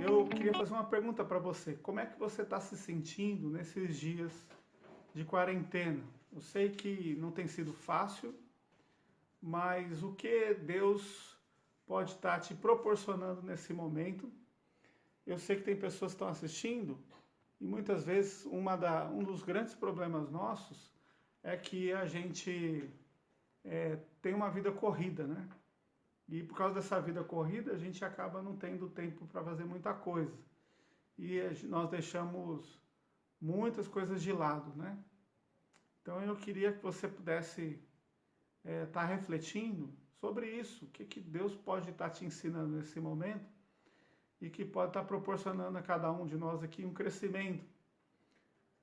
Eu queria fazer uma pergunta para você. Como é que você está se sentindo nesses dias de quarentena? Eu sei que não tem sido fácil, mas o que Deus pode estar te proporcionando nesse momento? Eu sei que tem pessoas que estão assistindo e muitas vezes um dos grandes problemas nossos é que a gente tem uma vida corrida, né? E por causa dessa vida corrida, a gente acaba não tendo tempo para fazer muita coisa. E nós deixamos muitas coisas de lado, né? Então eu queria que você pudesse estar refletindo sobre isso, o que Deus pode estar te ensinando nesse momento e que pode estar proporcionando a cada um de nós aqui um crescimento.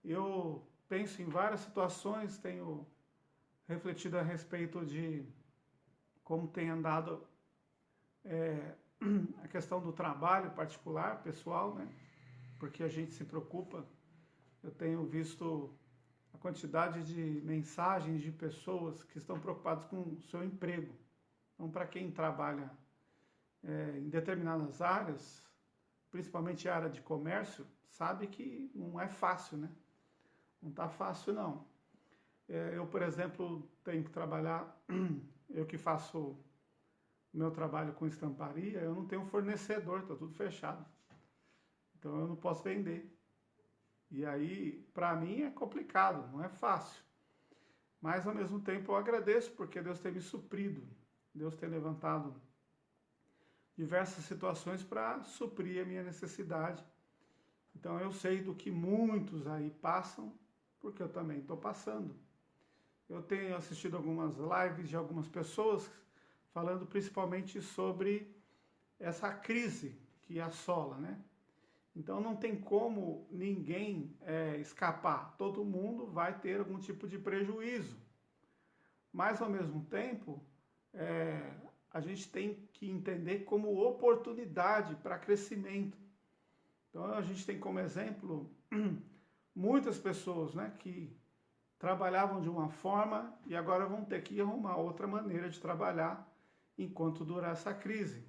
Eu penso em várias situações, tenho refletido a respeito de como tem andado a questão do trabalho particular, pessoal, né? Porque a gente se preocupa. Eu tenho visto a quantidade de mensagens de pessoas que estão preocupadas com o seu emprego. Então, para quem trabalha em determinadas áreas, principalmente a área de comércio, sabe que não é fácil, né? Não está fácil, não. Eu, por exemplo, tenho que trabalhar, eu que faço meu trabalho com estamparia, eu não tenho fornecedor, está tudo fechado. Então eu não posso vender. E aí, para mim é complicado, não é fácil. Mas ao mesmo tempo eu agradeço porque Deus tem me suprido. Deus tem levantado diversas situações para suprir a minha necessidade. Então eu sei do que muitos aí passam, porque eu também estou passando. Eu tenho assistido algumas lives de algumas pessoas falando principalmente sobre essa crise que assola, né? Então não tem como ninguém escapar. Todo mundo vai ter algum tipo de prejuízo. Mas ao mesmo tempo, a gente tem que entender como oportunidade para crescimento. Então a gente tem como exemplo muitas pessoas, né, que trabalhavam de uma forma e agora vão ter que arrumar outra maneira de trabalhar enquanto durar essa crise.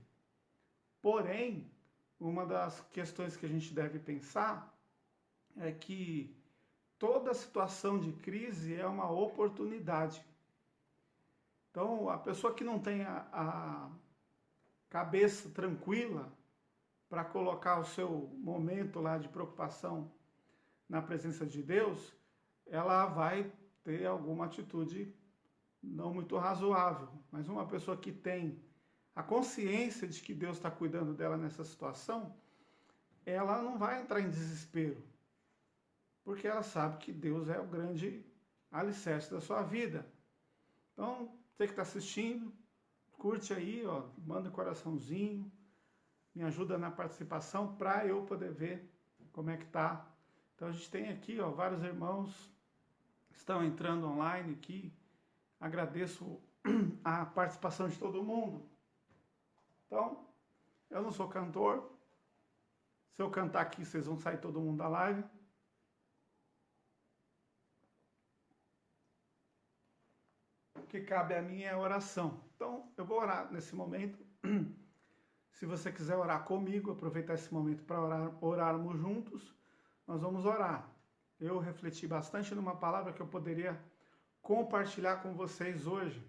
Porém, uma das questões que a gente deve pensar é que toda situação de crise é uma oportunidade. Então, a pessoa que não tem a cabeça tranquila para colocar o seu momento lá de preocupação na presença de Deus, ela vai ter alguma atitude não muito razoável. Mas uma pessoa que tem a consciência de que Deus está cuidando dela nessa situação, ela não vai entrar em desespero, porque ela sabe que Deus é o grande alicerce da sua vida. Então, você que está assistindo, curte aí, ó, manda um coraçãozinho, me ajuda na participação para eu poder ver como é que tá. Então a gente tem aqui, ó, vários irmãos estão entrando online aqui. Agradeço a participação de todo mundo. Então, eu não sou cantor. Se eu cantar aqui, vocês vão sair todo mundo da live. O que cabe a mim é oração. Então, eu vou orar nesse momento. Se você quiser orar comigo, aproveitar esse momento para orarmos juntos, nós vamos orar. Eu refleti bastante numa palavra que eu poderia compartilhar com vocês hoje.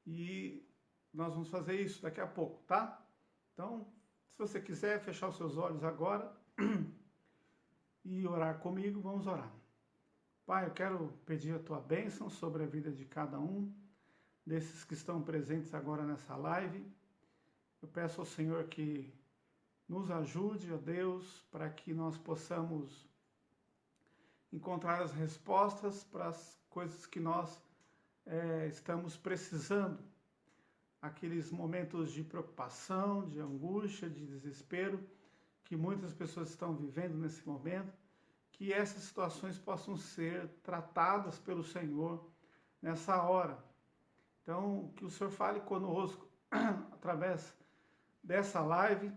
E nós vamos fazer isso daqui a pouco, tá? Então, se você quiser fechar os seus olhos agora e orar comigo, vamos orar. Pai, eu quero pedir a tua bênção sobre a vida de cada um desses que estão presentes agora nessa live. Eu peço ao Senhor que nos ajude, ó Deus, para que nós possamos encontrar as respostas para as coisas que nós estamos precisando. Aqueles momentos de preocupação, de angústia, de desespero que muitas pessoas estão vivendo nesse momento, que essas situações possam ser tratadas pelo Senhor nessa hora. Então, que o Senhor fale conosco através dessa live,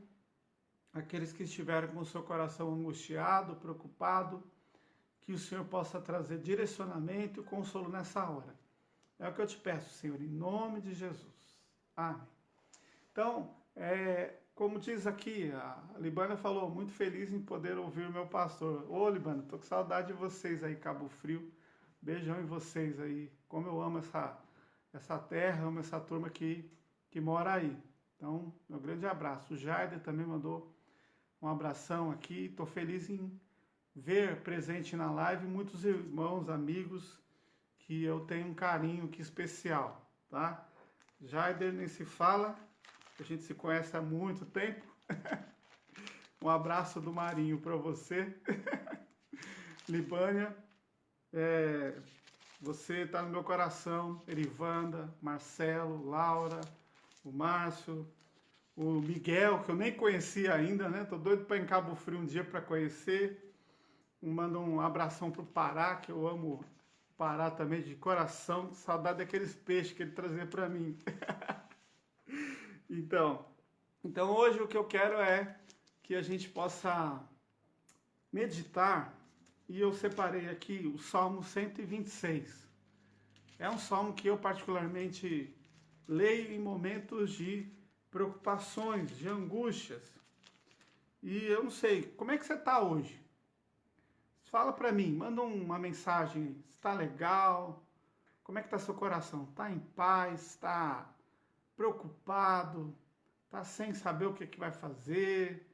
aqueles que estiverem com o seu coração angustiado, preocupado, que o Senhor possa trazer direcionamento e consolo nessa hora. É o que eu te peço, Senhor, em nome de Jesus. Amém. Então, como diz aqui, a Libana falou, muito feliz em poder ouvir o meu pastor. Ô, Libana, tô com saudade de vocês aí, Cabo Frio. Beijão em vocês aí. Como eu amo essa terra, amo essa turma que mora aí. Então, meu grande abraço. O Jaider também mandou um abração aqui. Tô feliz em ver presente na live muitos irmãos, amigos, que eu tenho um carinho que especial, tá? Jaider nem se fala, a gente se conhece há muito tempo. Um abraço do Marinho para você. Libânia, você está no meu coração. Erivanda, Marcelo, Laura, o Márcio, o Miguel, que eu nem conhecia ainda, né? Tô doido para ir em Cabo Frio um dia para conhecer. Manda um abração pro Pará, que eu amo o Pará também de coração. Saudade daqueles peixes que ele trazia para mim. Então hoje o que eu quero é que a gente possa meditar, e eu separei aqui o Salmo 126. É um salmo que eu particularmente leio em momentos de preocupações, de angústias. E eu não sei, como é que você está hoje? Fala para mim, manda uma mensagem, está legal? Como é que está seu coração? Está em paz? Está preocupado? Está sem saber o que vai fazer?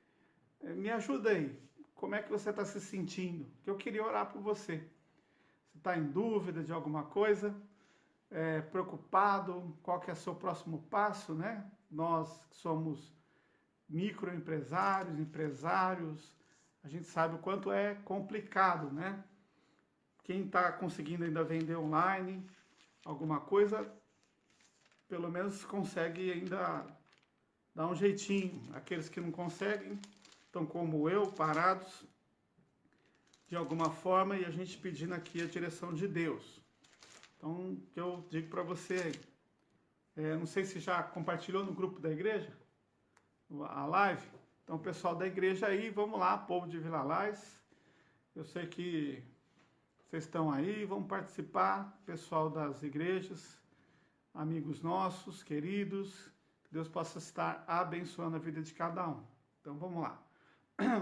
Me ajuda aí. Como é que você está se sentindo? Que eu queria orar por você. Você está em dúvida de alguma coisa? Preocupado? Qual que é o seu próximo passo, né? Nós que somos microempresários, empresários, a gente sabe o quanto é complicado, né? Quem está conseguindo ainda vender online alguma coisa, pelo menos consegue ainda dar um jeitinho. Aqueles que não conseguem estão como eu, parados de alguma forma, e a gente pedindo aqui a direção de Deus. Então, o que eu digo para você aí, não sei se já compartilhou no grupo da igreja a live. Então, pessoal da igreja aí, vamos lá, povo de Vila Lais. Eu sei que vocês estão aí, vamos participar, pessoal das igrejas, amigos nossos, queridos, que Deus possa estar abençoando a vida de cada um. Então, vamos lá.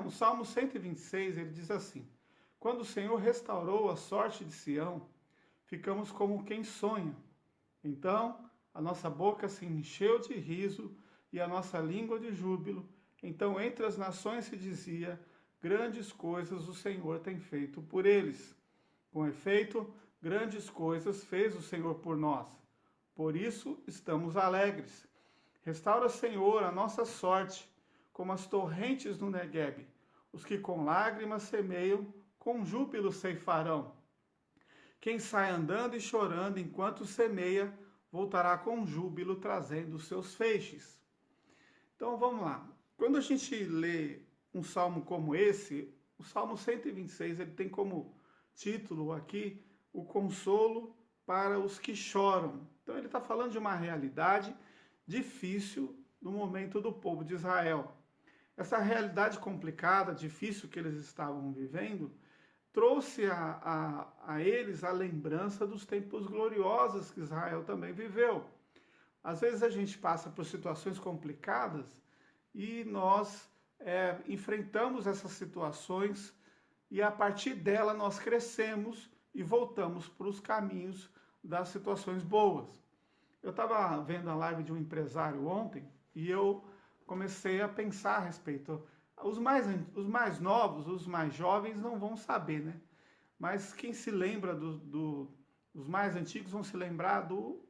O Salmo 126, ele diz assim: quando o Senhor restaurou a sorte de Sião, ficamos como quem sonha. Então, a nossa boca se encheu de riso e a nossa língua de júbilo. Então, entre as nações se dizia: grandes coisas o Senhor tem feito por eles. Com efeito, grandes coisas fez o Senhor por nós. Por isso, estamos alegres. Restaura, Senhor, a nossa sorte, como as torrentes no Neguebe. Os que com lágrimas semeiam, com júbilo ceifarão. Quem sai andando e chorando enquanto semeia, voltará com júbilo trazendo os seus feixes. Então, vamos lá. Quando a gente lê um salmo como esse, o Salmo 126, ele tem como título aqui o consolo para os que choram. Então ele está falando de uma realidade difícil no momento do povo de Israel. Essa realidade complicada, difícil que eles estavam vivendo, trouxe a eles a lembrança dos tempos gloriosos que Israel também viveu. Às vezes a gente passa por situações complicadas e nós enfrentamos essas situações e a partir dela nós crescemos e voltamos para os caminhos das situações boas. Eu estava vendo a live de um empresário ontem e eu comecei a pensar a respeito. Os mais novos, os mais jovens não vão saber, né? Mas quem se lembra os mais antigos vão se lembrar do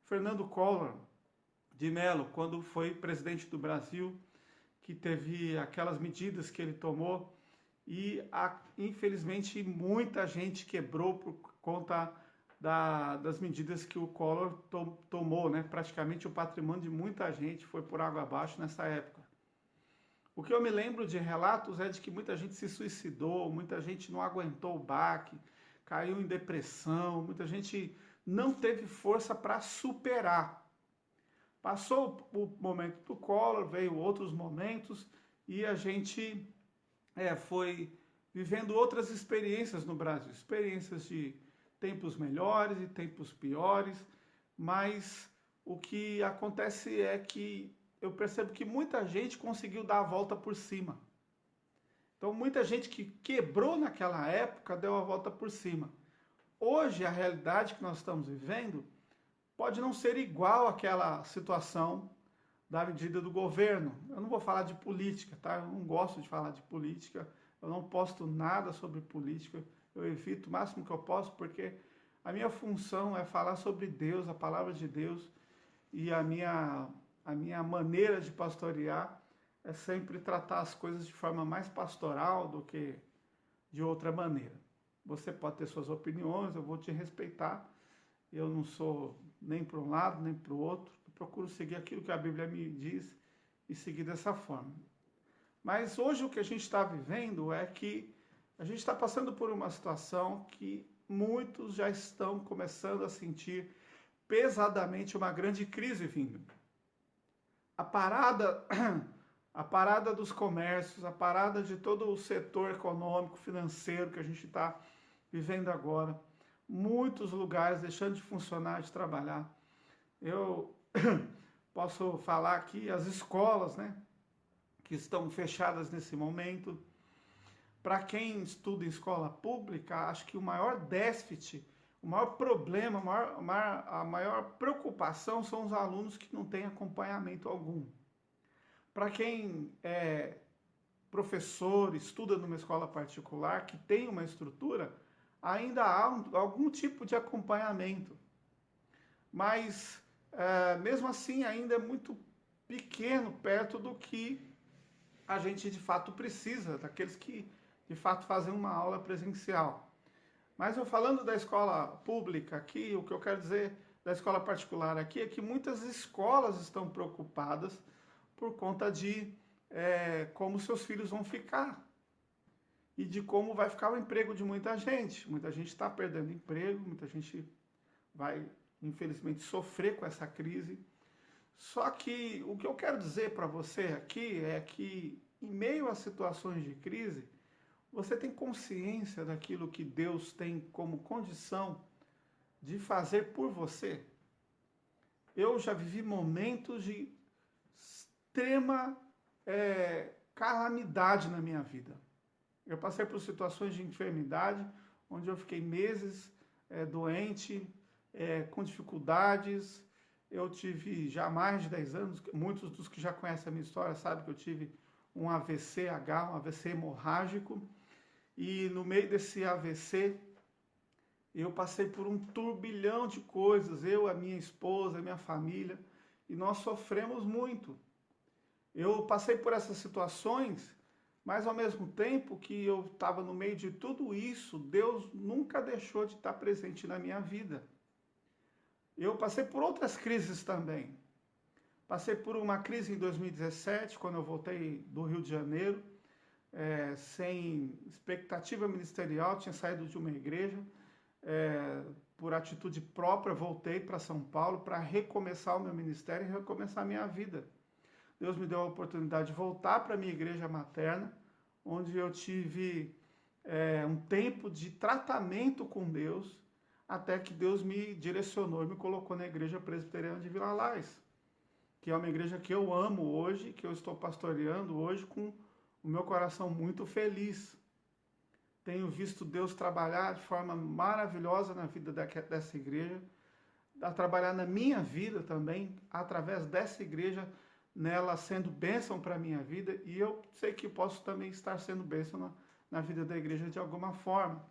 Fernando Collor de Mello, quando foi presidente do Brasil, que teve aquelas medidas que ele tomou e, infelizmente, muita gente quebrou por conta das medidas que o Collor tomou, né? Praticamente o patrimônio de muita gente foi por água abaixo nessa época. O que eu me lembro de relatos é de que muita gente se suicidou, muita gente não aguentou o baque, caiu em depressão, muita gente não teve força para superar. Passou o momento do Collor, veio outros momentos e a gente foi vivendo outras experiências no Brasil, experiências de tempos melhores e tempos piores, mas o que acontece é que eu percebo que muita gente conseguiu dar a volta por cima. Então, muita gente que quebrou naquela época deu a volta por cima. Hoje, a realidade que nós estamos vivendo pode não ser igual àquela situação da medida do governo. Eu não vou falar de política, tá? Eu não gosto de falar de política, eu não posto nada sobre política, eu evito o máximo que eu posso, porque a minha função é falar sobre Deus, a palavra de Deus, e a minha maneira de pastorear é sempre tratar as coisas de forma mais pastoral do que de outra maneira. Você pode ter suas opiniões, eu vou te respeitar, eu não sou nem para um lado, nem para o outro, eu procuro seguir aquilo que a Bíblia me diz e seguir dessa forma. Mas hoje o que a gente está vivendo é que a gente está passando por uma situação que muitos já estão começando a sentir pesadamente uma grande crise vindo. A parada dos comércios, a parada de todo o setor econômico, financeiro que a gente está vivendo agora, muitos lugares deixando de funcionar, de trabalhar. Eu posso falar aqui as escolas, né, que estão fechadas nesse momento. Para quem estuda em escola pública, acho que o maior déficit, o maior problema, a maior preocupação são os alunos que não têm acompanhamento algum. Para quem é professor, estuda numa escola particular, que tem uma estrutura, ainda há algum tipo de acompanhamento. Mas, mesmo assim, ainda é muito pequeno perto do que a gente de fato precisa, daqueles que de fato fazem uma aula presencial. Mas eu falando da escola pública aqui, o que eu quero dizer da escola particular aqui é que muitas escolas estão preocupadas por conta de como seus filhos vão ficar e de como vai ficar o emprego de muita gente. Muita gente está perdendo emprego, muita gente vai, infelizmente, sofrer com essa crise. Só que o que eu quero dizer para você aqui é que, em meio a situações de crise, você tem consciência daquilo que Deus tem como condição de fazer por você? Eu já vivi momentos de extrema calamidade na minha vida. Eu passei por situações de enfermidade, onde eu fiquei meses doente, com dificuldades. Eu tive já mais de 10 anos, muitos dos que já conhecem a minha história sabem que eu tive um AVC-H, um AVC hemorrágico, e no meio desse AVC eu passei por um turbilhão de coisas, eu, a minha esposa, a minha família, e nós sofremos muito. Eu passei por essas situações, mas ao mesmo tempo que eu estava no meio de tudo isso, Deus nunca deixou de estar presente na minha vida. Eu passei por outras crises também. Passei por uma crise em 2017, quando eu voltei do Rio de Janeiro, sem expectativa ministerial, tinha saído de uma igreja, por atitude própria, voltei para São Paulo para recomeçar o meu ministério e recomeçar a minha vida. Deus me deu a oportunidade de voltar para a minha igreja materna, onde eu tive um tempo de tratamento com Deus, até que Deus me direcionou e me colocou na Igreja Presbiteriana de Vila Lais, que é uma igreja que eu amo hoje, que eu estou pastoreando hoje com o meu coração muito feliz. Tenho visto Deus trabalhar de forma maravilhosa na vida dessa igreja, a trabalhar na minha vida também, através dessa igreja, nela sendo bênção para a minha vida, e eu sei que posso também estar sendo bênção na vida da igreja de alguma forma.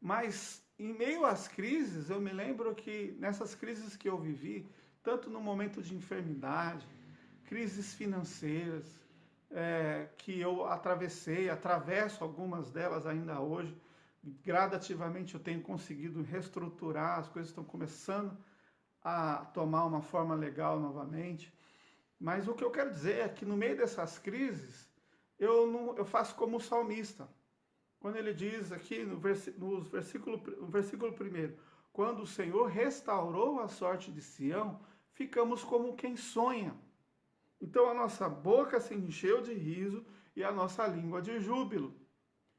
Mas, em meio às crises, eu me lembro que nessas crises que eu vivi, tanto no momento de enfermidade, crises financeiras, que eu atravesso algumas delas ainda hoje, gradativamente eu tenho conseguido reestruturar, as coisas estão começando a tomar uma forma legal novamente. Mas o que eu quero dizer é que no meio dessas crises, eu faço como o salmista. Quando ele diz aqui no versículo 1, quando o Senhor restaurou a sorte de Sião, ficamos como quem sonha. Então a nossa boca se encheu de riso e a nossa língua de júbilo.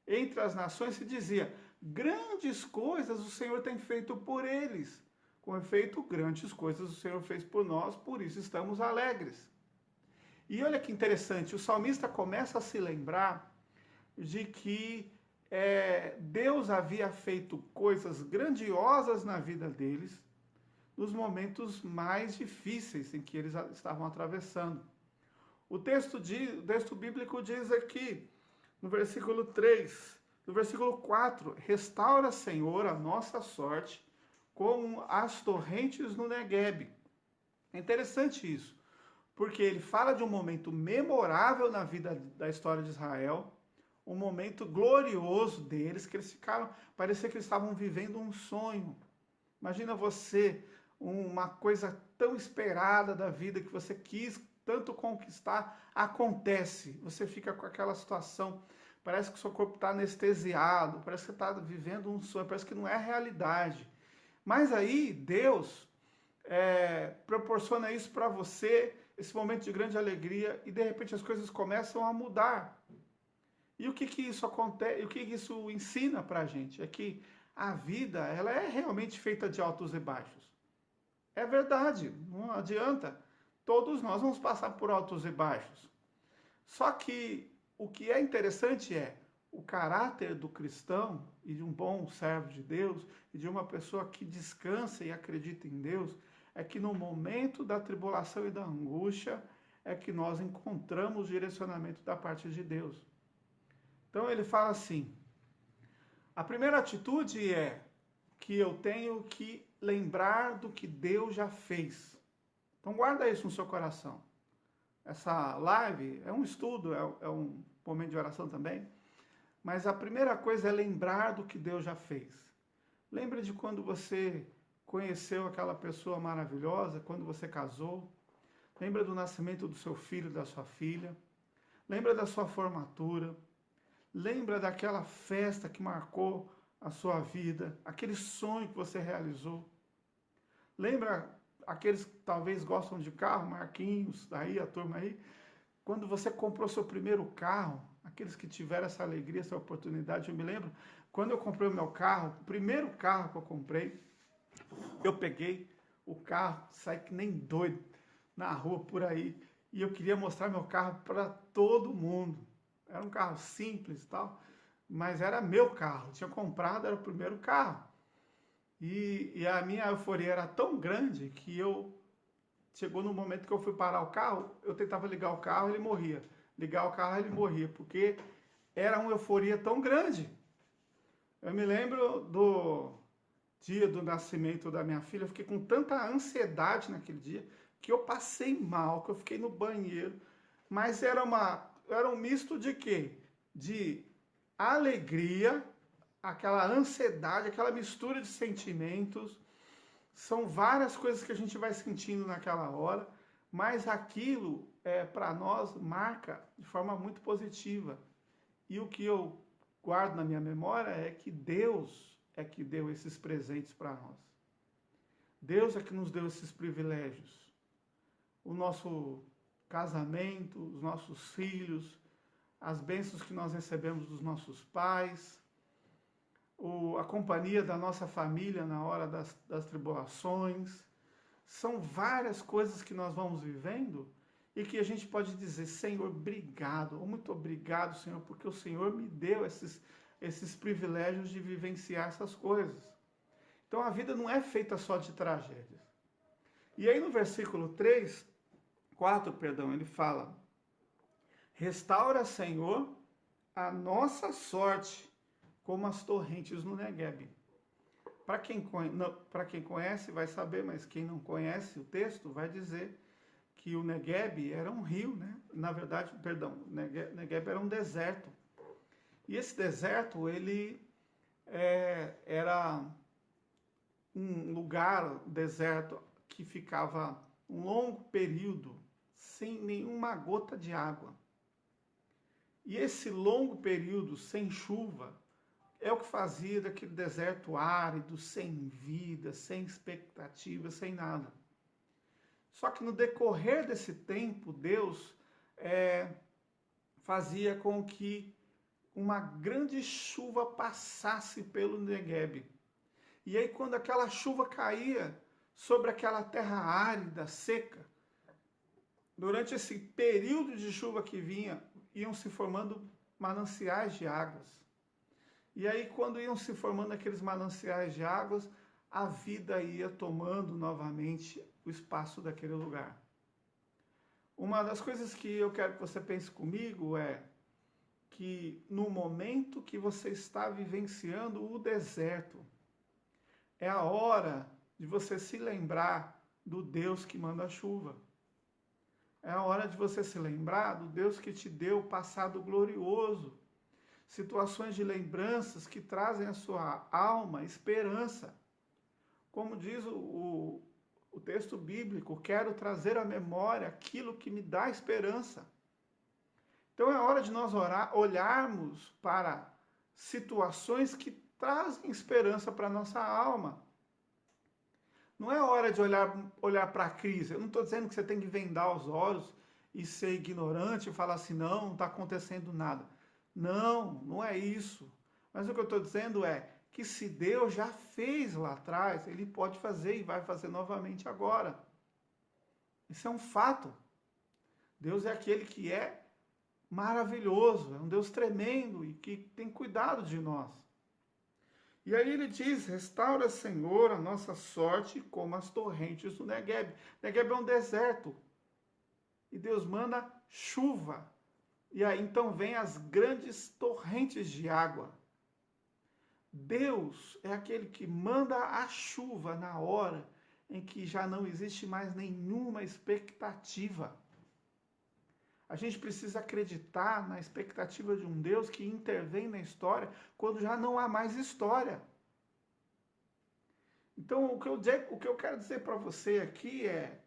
Entre as nações se dizia, grandes coisas o Senhor tem feito por eles. Com efeito, grandes coisas o Senhor fez por nós, por isso estamos alegres. E olha que interessante, o salmista começa a se lembrar de que Deus havia feito coisas grandiosas na vida deles, nos momentos mais difíceis em que eles estavam atravessando. O texto bíblico diz aqui, no versículo 3, no versículo 4, restaura, Senhor, a nossa sorte, como as torrentes no Neguebe. É interessante isso, porque ele fala de um momento memorável na vida da história de Israel, um momento glorioso deles, que eles ficaram, parecia que eles estavam vivendo um sonho. Imagina você, uma coisa tão esperada da vida que você quis tanto conquistar, acontece. Você fica com aquela situação, parece que o seu corpo está anestesiado, parece que você está vivendo um sonho, parece que não é realidade. Mas aí Deus proporciona isso para você, esse momento de grande alegria, e de repente as coisas começam a mudar. E o que isso acontece, o que isso ensina para a gente? É que a vida, ela é realmente feita de altos e baixos. É verdade, não adianta. Todos nós vamos passar por altos e baixos. Só que o que é interessante é o caráter do cristão e de um bom servo de Deus e de uma pessoa que descansa e acredita em Deus, é que no momento da tribulação e da angústia é que nós encontramos direcionamento da parte de Deus. Então ele fala assim, a primeira atitude é que eu tenho que lembrar do que Deus já fez. Então guarda isso no seu coração. Essa live é um estudo, é um momento de oração também, mas a primeira coisa é lembrar do que Deus já fez. Lembre de quando você conheceu aquela pessoa maravilhosa, quando você casou. Lembra do nascimento do seu filho, da sua filha. Lembra da sua formatura. Lembra daquela festa que marcou a sua vida, aquele sonho que você realizou. Lembra aqueles que talvez gostam de carro, Marquinhos, daí a turma aí, quando você comprou seu primeiro carro, aqueles que tiveram essa alegria, essa oportunidade, eu me lembro, quando eu comprei o meu carro, o primeiro carro que eu comprei, eu peguei o carro, saí que nem doido na rua por aí, e eu queria mostrar meu carro para todo mundo. Era um carro simples e tal, mas era meu carro, eu tinha comprado, era o primeiro carro. E a minha euforia era tão grande que chegou no momento que eu fui parar o carro, eu tentava ligar o carro, ele morria. Ligar o carro, ele morria, porque era uma euforia tão grande. Eu me lembro do dia do nascimento da minha filha, eu fiquei com tanta ansiedade naquele dia, que eu passei mal, que eu fiquei no banheiro, mas era um misto de quê? De alegria, aquela ansiedade, aquela mistura de sentimentos. São várias coisas que a gente vai sentindo naquela hora, mas aquilo, para nós, marca de forma muito positiva. E o que eu guardo na minha memória é que Deus é que deu esses presentes para nós. Deus é que nos deu esses privilégios. O nosso casamento, os nossos filhos, as bênçãos que nós recebemos dos nossos pais, a companhia da nossa família na hora das tribulações. São várias coisas que nós vamos vivendo e que a gente pode dizer, Senhor, obrigado, muito obrigado, Senhor, porque o Senhor me deu esses privilégios de vivenciar essas coisas. Então a vida não é feita só de tragédias. E aí no versículo 4, ele fala, restaura, Senhor, a nossa sorte, como as torrentes no Neguebe. Para quem conhece vai saber, mas quem não conhece o texto vai dizer que o Neguebe era um rio, né? Na verdade, Neguebe era um deserto. E esse deserto, ele era um lugar deserto que ficava um longo período sem nenhuma gota de água. E esse longo período sem chuva é o que fazia daquele deserto árido, sem vida, sem expectativa, sem nada. Só que no decorrer desse tempo, Deus fazia com que uma grande chuva passasse pelo Neguebe. E aí, quando aquela chuva caía, sobre aquela terra árida, seca. Durante esse período de chuva que vinha, iam se formando mananciais de águas. E aí, quando iam se formando aqueles mananciais de águas, a vida ia tomando novamente o espaço daquele lugar. Uma das coisas que eu quero que você pense comigo é que no momento que você está vivenciando o deserto, é a hora de você se lembrar do Deus que manda a chuva. É a hora de você se lembrar do Deus que te deu o passado glorioso. Situações de lembranças que trazem à sua alma esperança. Como diz o texto bíblico, quero trazer à memória aquilo que me dá esperança. Então é hora de nós olharmos para situações que trazem esperança para a nossa alma. Não é hora de olhar para a crise. Eu não estou dizendo que você tem que vendar os olhos e ser ignorante e falar assim, não está acontecendo nada. Não, não é isso. Mas o que eu estou dizendo é que se Deus já fez lá atrás, Ele pode fazer e vai fazer novamente agora. Isso é um fato. Deus é aquele que é maravilhoso, é um Deus tremendo e que tem cuidado de nós. E aí ele diz, restaura, Senhor, a nossa sorte como as torrentes do Negueb. Negueb é um deserto. E Deus manda chuva. E aí então vem as grandes torrentes de água. Deus é aquele que manda a chuva na hora em que já não existe mais nenhuma expectativa. A gente precisa acreditar na expectativa de um Deus que intervém na história quando já não há mais história. Então, o que eu quero dizer para você aqui é,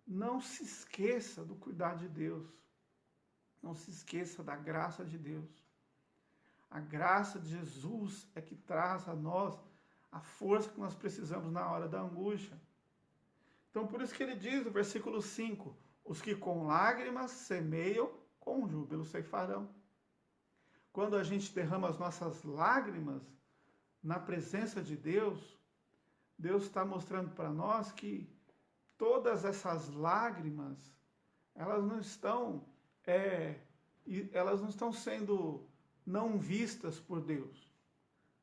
não se esqueça do cuidado de Deus. Não se esqueça da graça de Deus. A graça de Jesus é que traz a nós a força que nós precisamos na hora da angústia. Então, por isso que ele diz no versículo 5, os que com lágrimas semeiam, com júbilo ceifarão. Quando a gente derrama as nossas lágrimas na presença de Deus, Deus está mostrando para nós que todas essas lágrimas, elas não estão sendo não vistas por Deus.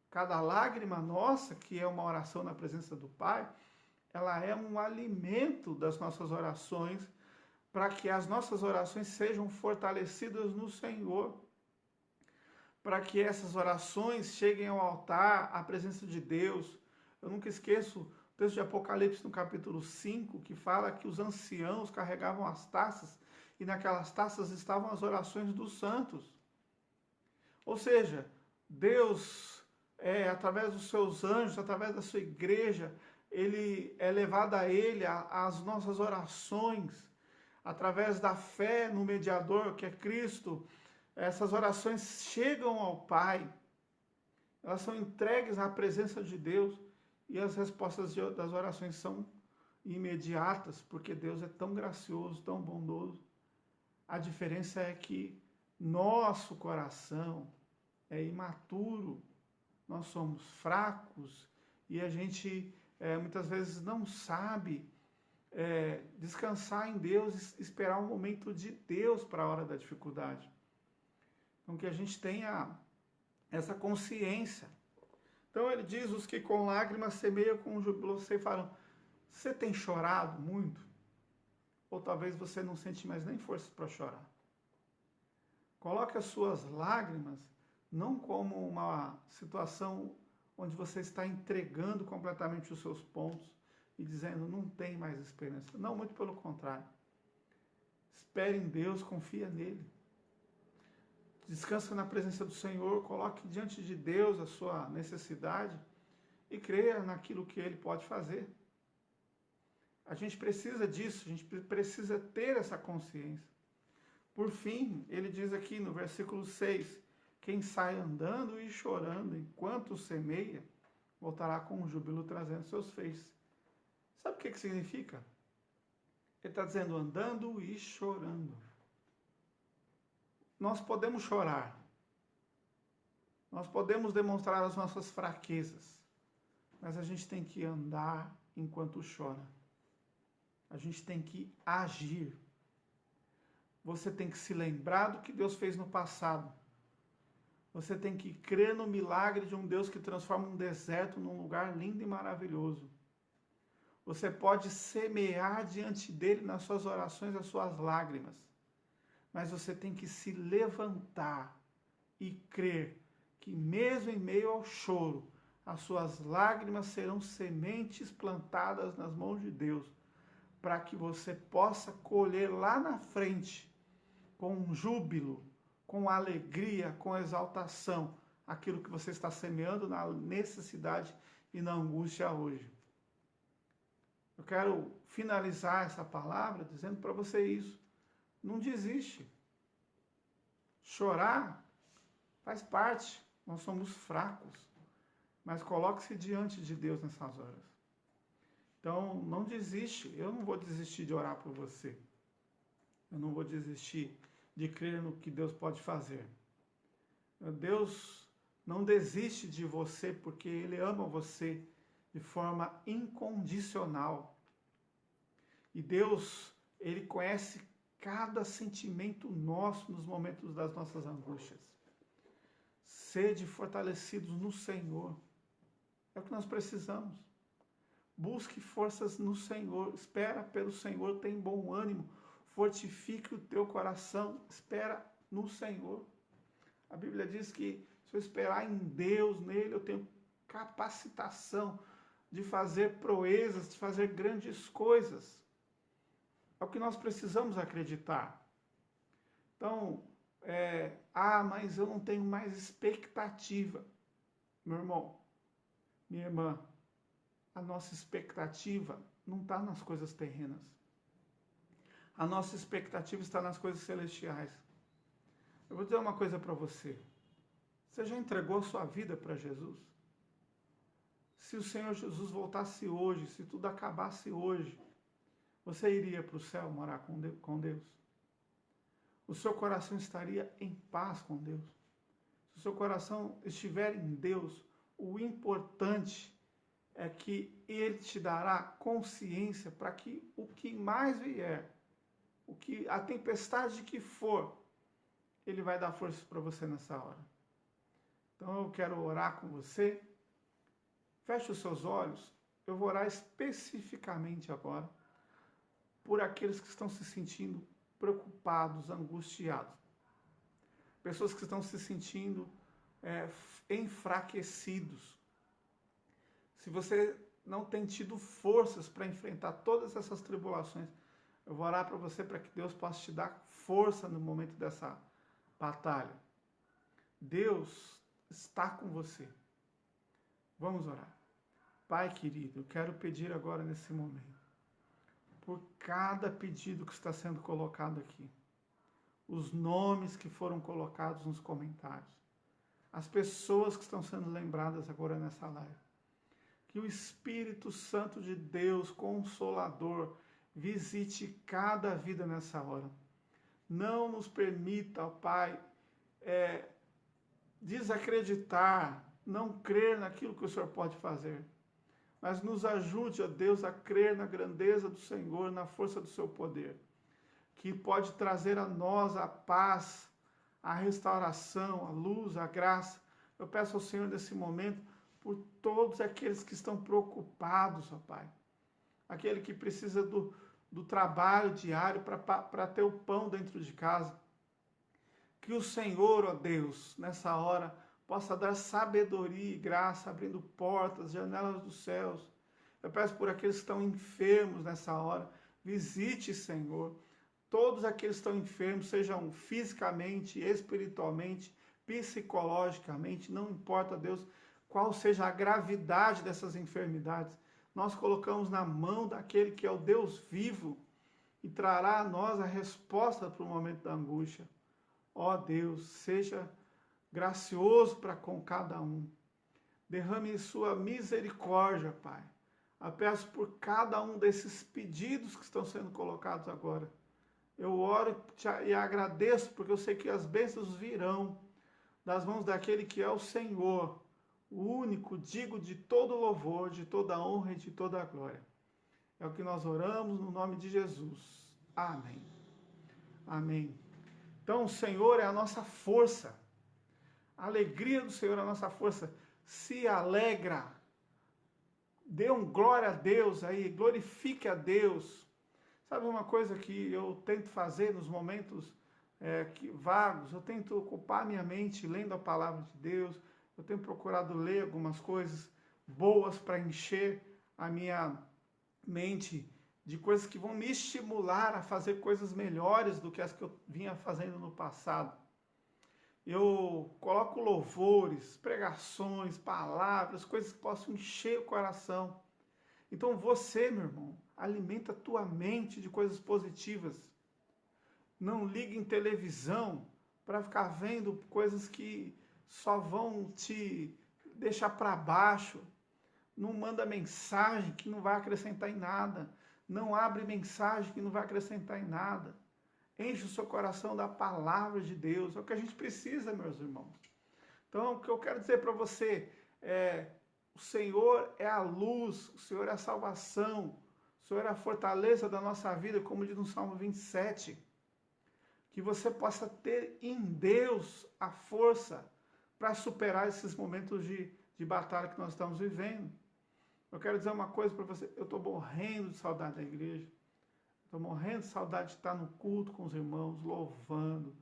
Cada lágrima nossa, que é uma oração na presença do Pai, ela é um alimento das nossas orações, para que as nossas orações sejam fortalecidas no Senhor, para que essas orações cheguem ao altar, à presença de Deus. Eu nunca esqueço o texto de Apocalipse no capítulo 5, que fala que os anciãos carregavam as taças, e naquelas taças estavam as orações dos santos. Ou seja, Deus, através dos seus anjos, através da sua igreja, ele é levado a Ele as nossas orações, através da fé no mediador, que é Cristo. Essas orações chegam ao Pai, elas são entregues à presença de Deus, e as respostas das orações são imediatas, porque Deus é tão gracioso, tão bondoso. A diferença é que nosso coração é imaturo, nós somos fracos, e a gente muitas vezes não sabe descansar em Deus, esperar um momento de Deus para a hora da dificuldade. Então, que a gente tenha essa consciência. Então, ele diz, os que com lágrimas semeiam, com júbilo ceifarão. Você tem chorado muito? Ou talvez você não sente mais nem forças para chorar. Coloque as suas lágrimas não como uma situação onde você está entregando completamente os seus pontos e dizendo, não tem mais esperança. Não, muito pelo contrário. Espere em Deus, confia nele. Descansa na presença do Senhor, coloque diante de Deus a sua necessidade e creia naquilo que Ele pode fazer. A gente precisa disso, a gente precisa ter essa consciência. Por fim, ele diz aqui no versículo 6, quem sai andando e chorando enquanto semeia, voltará com júbilo trazendo seus feixes. Sabe o que significa? Ele está dizendo andando e chorando. Nós podemos chorar. Nós podemos demonstrar as nossas fraquezas. Mas a gente tem que andar enquanto chora. A gente tem que agir. Você tem que se lembrar do que Deus fez no passado. Você tem que crer no milagre de um Deus que transforma um deserto num lugar lindo e maravilhoso. Você pode semear diante dele nas suas orações as suas lágrimas. Mas você tem que se levantar e crer que mesmo em meio ao choro, as suas lágrimas serão sementes plantadas nas mãos de Deus, para que você possa colher lá na frente, com júbilo, com alegria, com exaltação, aquilo que você está semeando na necessidade e na angústia hoje. Eu quero finalizar essa palavra dizendo para você isso. Não desiste. Chorar faz parte. Nós somos fracos. Mas coloque-se diante de Deus nessas horas. Então, não desiste. Eu não vou desistir de orar por você. Eu não vou desistir de crer no que Deus pode fazer. Deus não desiste de você porque Ele ama você de forma incondicional. E Deus, Ele conhece cada sentimento nosso nos momentos das nossas angústias. Sede fortalecidos no Senhor. É o que nós precisamos. Busque forças no Senhor. Espera pelo Senhor, tem bom ânimo. Fortifique o teu coração. Espera no Senhor. A Bíblia diz que se eu esperar em Deus, nele, eu tenho capacitação de fazer proezas, de fazer grandes coisas. É o que nós precisamos acreditar. Então, mas eu não tenho mais expectativa. Meu irmão, minha irmã, a nossa expectativa não está nas coisas terrenas. A nossa expectativa está nas coisas celestiais. Eu vou dizer uma coisa para você. Você já entregou a sua vida para Jesus? Se o Senhor Jesus voltasse hoje, se tudo acabasse hoje, você iria para o céu morar com Deus? O seu coração estaria em paz com Deus? Se o seu coração estiver em Deus, o importante é que Ele te dará consciência para que o que mais vier, a tempestade que for, Ele vai dar forças para você nessa hora. Então eu quero orar com você. Feche os seus olhos. Eu vou orar especificamente agora por aqueles que estão se sentindo preocupados, angustiados. Pessoas que estão se sentindo enfraquecidos. Se você não tem tido forças para enfrentar todas essas tribulações, eu vou orar para você para que Deus possa te dar força no momento dessa batalha. Deus está com você. Vamos orar. Pai querido, eu quero pedir agora nesse momento, por cada pedido que está sendo colocado aqui, os nomes que foram colocados nos comentários, as pessoas que estão sendo lembradas agora nessa live, que o Espírito Santo de Deus, Consolador, visite cada vida nessa hora. Não nos permita, ó Pai, desacreditar, não crer naquilo que o Senhor pode fazer. Mas nos ajude, ó Deus, a crer na grandeza do Senhor, na força do seu poder, que pode trazer a nós a paz, a restauração, a luz, a graça. Eu peço ao Senhor nesse momento por todos aqueles que estão preocupados, ó Pai. Aquele que precisa do trabalho diário para ter o pão dentro de casa. Que o Senhor, ó Deus, nessa hora, possa dar sabedoria e graça, abrindo portas, janelas dos céus. Eu peço por aqueles que estão enfermos nessa hora. Visite, Senhor, todos aqueles que estão enfermos, sejam fisicamente, espiritualmente, psicologicamente, não importa, Deus, qual seja a gravidade dessas enfermidades. Nós colocamos na mão daquele que é o Deus vivo e trará a nós a resposta para o momento da angústia. Ó Deus, seja gracioso para com cada um. Derrame sua misericórdia, Pai. Eu peço por cada um desses pedidos que estão sendo colocados agora. Eu oro e agradeço, porque eu sei que as bênçãos virão das mãos daquele que é o Senhor, o único, digo de todo louvor, de toda honra e de toda glória. É o que nós oramos no nome de Jesus. Amém. Amém. Então, o Senhor é a nossa força. A alegria do Senhor é a nossa força. Se alegra. Dê um glória a Deus aí, glorifique a Deus. Sabe uma coisa que eu tento fazer nos momentos vagos? Eu tento ocupar minha mente lendo a palavra de Deus. Eu tenho procurado ler algumas coisas boas para encher a minha mente de coisas que vão me estimular a fazer coisas melhores do que as que eu vinha fazendo no passado. Eu coloco louvores, pregações, palavras, coisas que possam encher o coração. Então você, meu irmão, alimenta a tua mente de coisas positivas. Não ligue em televisão para ficar vendo coisas que só vão te deixar para baixo. Não manda mensagem que não vai acrescentar em nada. Não abre mensagem que não vai acrescentar em nada. Enche o seu coração da palavra de Deus. É o que a gente precisa, meus irmãos. Então, o que eu quero dizer para você é: o Senhor é a luz, o Senhor é a salvação, o Senhor é a fortaleza da nossa vida, como diz no Salmo 27. Que você possa ter em Deus a força para superar esses momentos de batalha que nós estamos vivendo. Eu quero dizer uma coisa para você: eu estou morrendo de saudade da igreja. Estou morrendo de saudade de estar no culto com os irmãos, louvando,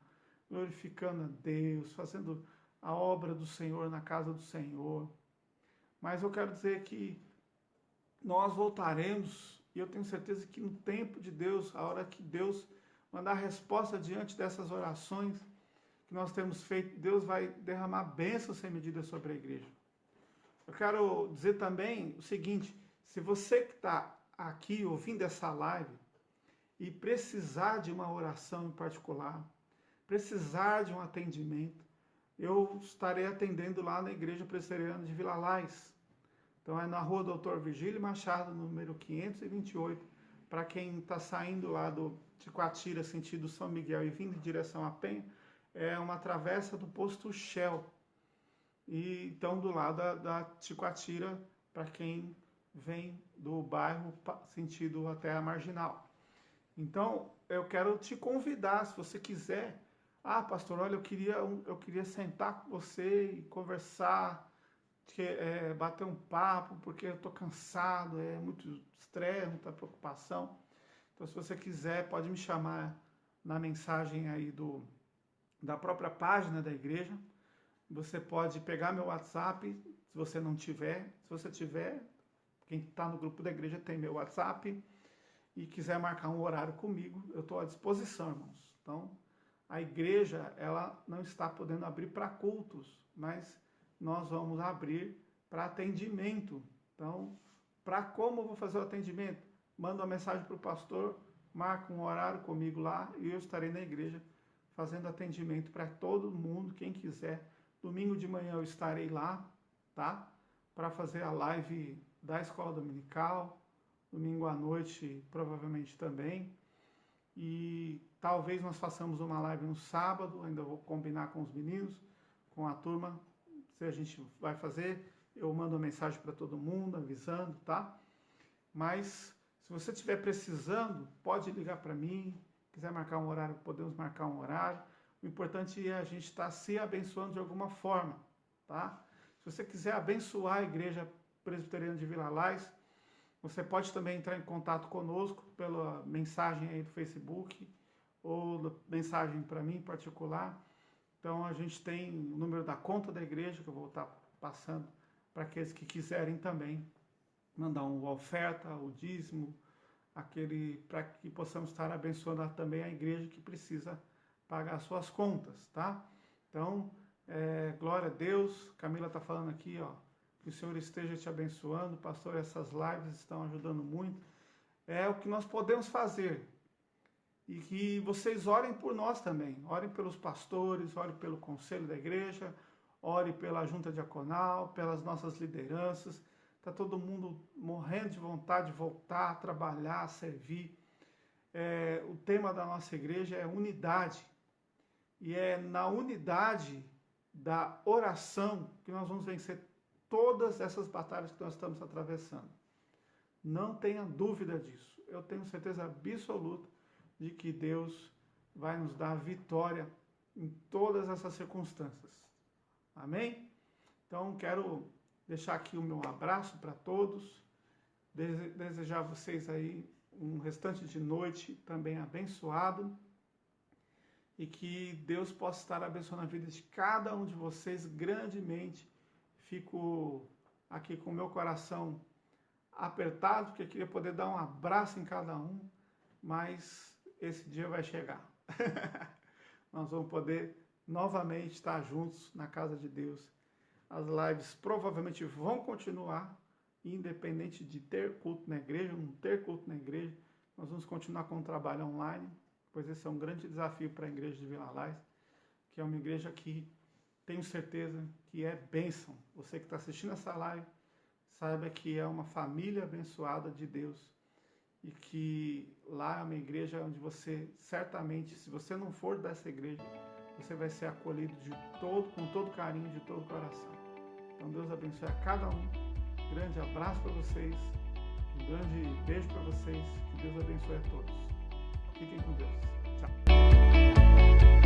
glorificando a Deus, fazendo a obra do Senhor na casa do Senhor. Mas eu quero dizer que nós voltaremos, e eu tenho certeza que no tempo de Deus, a hora que Deus mandar a resposta diante dessas orações que nós temos feito, Deus vai derramar bênçãos sem medida sobre a igreja. Eu quero dizer também o seguinte: se você que está aqui ouvindo essa live e precisar de uma oração em particular, precisar de um atendimento, eu estarei atendendo lá na Igreja Presbiteriana de Vila Lais. Então é na rua Doutor Virgílio Machado, número 528, para quem está saindo lá de Coatira, sentido São Miguel, e vindo em direção à Penha, é uma travessa do posto Shell. E então do lado da Ticoatira, para quem vem do bairro sentido até a Marginal. Então, eu quero te convidar, se você quiser. Ah, pastor, olha, eu queria sentar com você e conversar, bater um papo, porque eu estou cansado, é muito estresse, muita preocupação. Então, se você quiser, pode me chamar na mensagem aí da própria página da igreja. Você pode pegar meu WhatsApp, se você não tiver. Se você tiver, quem está no grupo da igreja tem meu WhatsApp, e quiser marcar um horário comigo, eu estou à disposição, irmãos. Então, a igreja, ela não está podendo abrir para cultos, mas nós vamos abrir para atendimento. Então, para como eu vou fazer o atendimento? Manda uma mensagem para o pastor, marca um horário comigo lá, e eu estarei na igreja fazendo atendimento para todo mundo, quem quiser. Domingo de manhã eu estarei lá, tá? Para fazer a live da escola dominical. Domingo à noite, provavelmente também. E talvez nós façamos uma live no sábado, ainda vou combinar com os meninos, com a turma, se a gente vai fazer. Eu mando uma mensagem para todo mundo, avisando, tá? Mas, se você estiver precisando, pode ligar para mim. Quiser marcar um horário, podemos marcar um horário. O importante é a gente estar se abençoando de alguma forma, tá? Se você quiser abençoar a Igreja Presbiteriana de Vila Lais, você pode também entrar em contato conosco pela mensagem aí do Facebook ou mensagem para mim em particular. Então, a gente tem o número da conta da igreja, que eu vou estar passando para aqueles que quiserem também mandar uma oferta, o dízimo, para que possamos estar abençoando também a igreja que precisa pagar suas contas, tá? Então, glória a Deus. Camila está falando aqui, ó, que o Senhor esteja te abençoando. Pastor, essas lives estão ajudando muito. É o que nós podemos fazer. E que vocês orem por nós também. Orem pelos pastores, orem pelo conselho da igreja, orem pela junta diaconal, pelas nossas lideranças. Está todo mundo morrendo de vontade de voltar a trabalhar, a servir. O tema da nossa igreja é unidade. E é na unidade da oração que nós vamos vencer todas essas batalhas que nós estamos atravessando. Não tenha dúvida disso. Eu tenho certeza absoluta de que Deus vai nos dar vitória em todas essas circunstâncias. Amém? Então, quero deixar aqui o meu abraço para todos, desejar a vocês aí um restante de noite também abençoado, e que Deus possa estar abençoando a vida de cada um de vocês grandemente. Fico aqui com o meu coração apertado, porque eu queria poder dar um abraço em cada um, mas esse dia vai chegar. Nós vamos poder novamente estar juntos na casa de Deus. As lives provavelmente vão continuar, independente de ter culto na igreja ou não ter culto na igreja. Nós vamos continuar com o trabalho online, pois esse é um grande desafio para a igreja de Vila Lais, que é uma igreja que tenho certeza que é bênção. Você que está assistindo essa live, saiba que é uma família abençoada de Deus, e que lá é uma igreja onde você, certamente, se você não for dessa igreja, você vai ser acolhido com todo carinho, de todo coração. Então Deus abençoe a cada um. Grande abraço para vocês, um grande beijo para vocês, que Deus abençoe a todos. Fiquem com Deus. Tchau.